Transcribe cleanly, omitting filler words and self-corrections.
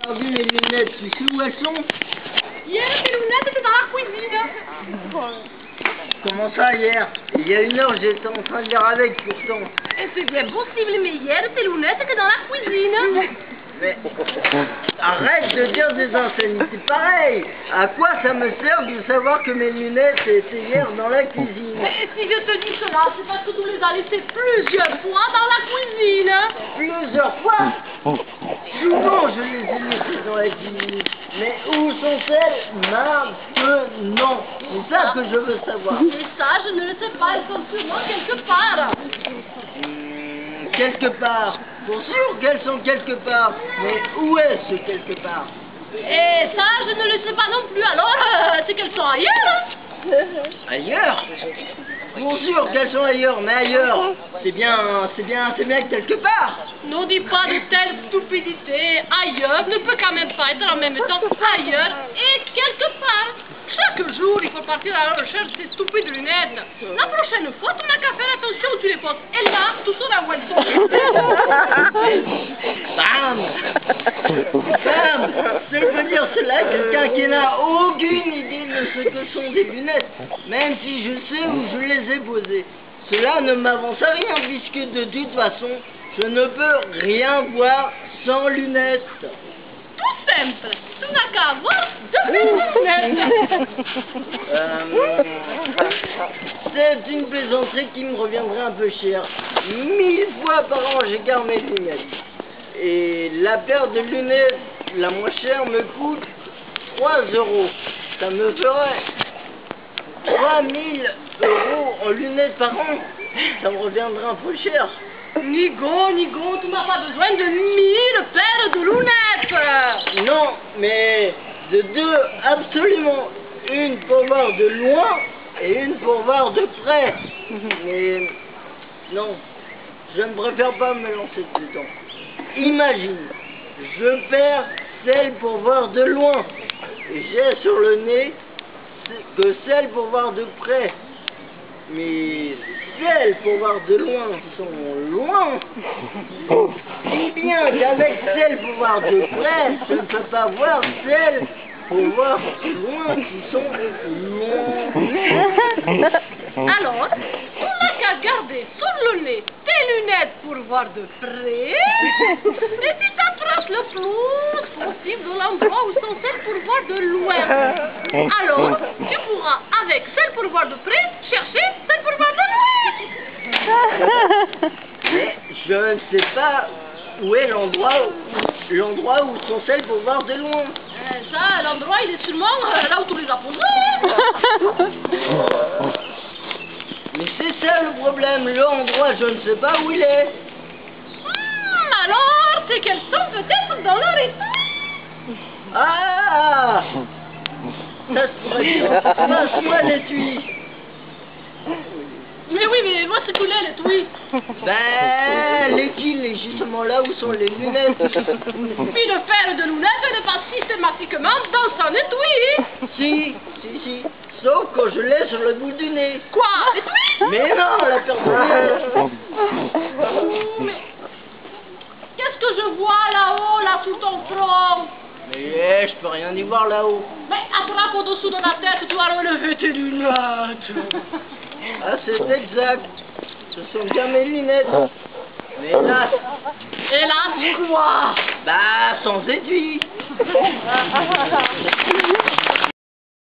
perdu mes lunettes, tu sais où elles sont? Hier, tes lunettes étaient dans la cuisine. Comment ça, hier? Il y a 1 heure, j'étais en train de lire avec, pourtant. Et c'est bien possible, mais hier, tes lunettes étaient dans la cuisine. Mais arrête de dire des insanités pareilles. À quoi ça me sert de savoir que mes lunettes étaient hier dans la cuisine? Mais si je te dis cela, c'est parce que tu les as laissées plusieurs fois dans la cuisine. Plusieurs fois? Souvent je les ai laissées dans la cuisine. Mais où sont-elles maintenant? C'est ça que je veux savoir. Et ça, je ne le sais pas, elles sont sûrement quelque part. Quelque part. Pour sûr qu'elles sont quelque part. Mais où est-ce quelque part? Et ça, je ne le sais pas non plus, alors c'est qu'elles sont ailleurs. Ailleurs? Pour sûr qu'elles sont ailleurs, mais ailleurs, c'est bien quelque part. Ne dis pas de telles stupidités. Ailleurs ne peut quand même pas être en même temps ailleurs et quelque part. Chaque jour, il faut partir à la recherche de ces stupides lunettes. La prochaine fois, tu n'as qu'à faire attention où tu les poses. Et là, tu sauras où elles sont. Bam! Ça veut dire cela, quelqu'un qui n'a aucune idée de ce que sont des lunettes, même si je sais où je les ai posées. Cela ne m'avance à rien, puisque de toute façon, je ne peux rien voir sans lunettes. Tout simple. Tu n'as qu'à avoir de lunettes. C'est une plaisanterie qui me reviendrait un peu cher. 1000 fois par an, j'écarte mes lunettes. Et la paire de lunettes la moins chère me coûte 3 €. Ça me ferait 3000 € en lunettes par an. Ça me reviendrait un peu cher. Nigo, tu n'as pas besoin de 1000 paires de lunettes. Non, mais de 2 absolument. Une pour voir de loin et une pour voir de près. Mais non, je ne préfère pas me lancer dedans. Imagine, je perds celle pour voir de loin. Et j'ai sur le nez que celle pour voir de près. Mais celles pour voir de loin sont loin. Si bien qu'avec celles pour voir de près, je ne peux pas voir celles pour voir de loin qui sont loin. Alors, tu n'as qu'à garder sur le nez tes lunettes pour voir de près et tu t'approches le plus possible de l'endroit où sont celles pour voir de loin. Alors, tu pourras, avec celles pour voir de près, chercher celles pour voir de loin. Mais je ne sais pas où est l'endroit où sont celles pour voir de loin. Ça, l'endroit, il est sûrement là où tu les as posées. Mais c'est ça le problème, l'endroit, je ne sais pas où il est. Alors, c'est qu'elles sont peut-être dans leur état. Ah! Ça se pourrait. Passe-moi l'étui. Mais oui, mais moi c'est coulé l'étui. Ben, l'étui, il est justement là où sont les lunettes. Puis le paire de lunettes n'est pas systématiquement dans son étui. Si. Sauf quand je l'ai sur le bout du nez. Quoi? L'étui? Mais non, la paire de lunettes. Mais qu'est-ce que je vois là-haut, là, sous ton front? Mais je peux rien y voir là-haut. Mais attrape au-dessous de la tête, tu as relevé tes lunettes. Ah, c'est exact. Ce sont bien mes lunettes. Mais hélas. Hélas, quoi? Bah, sans étui.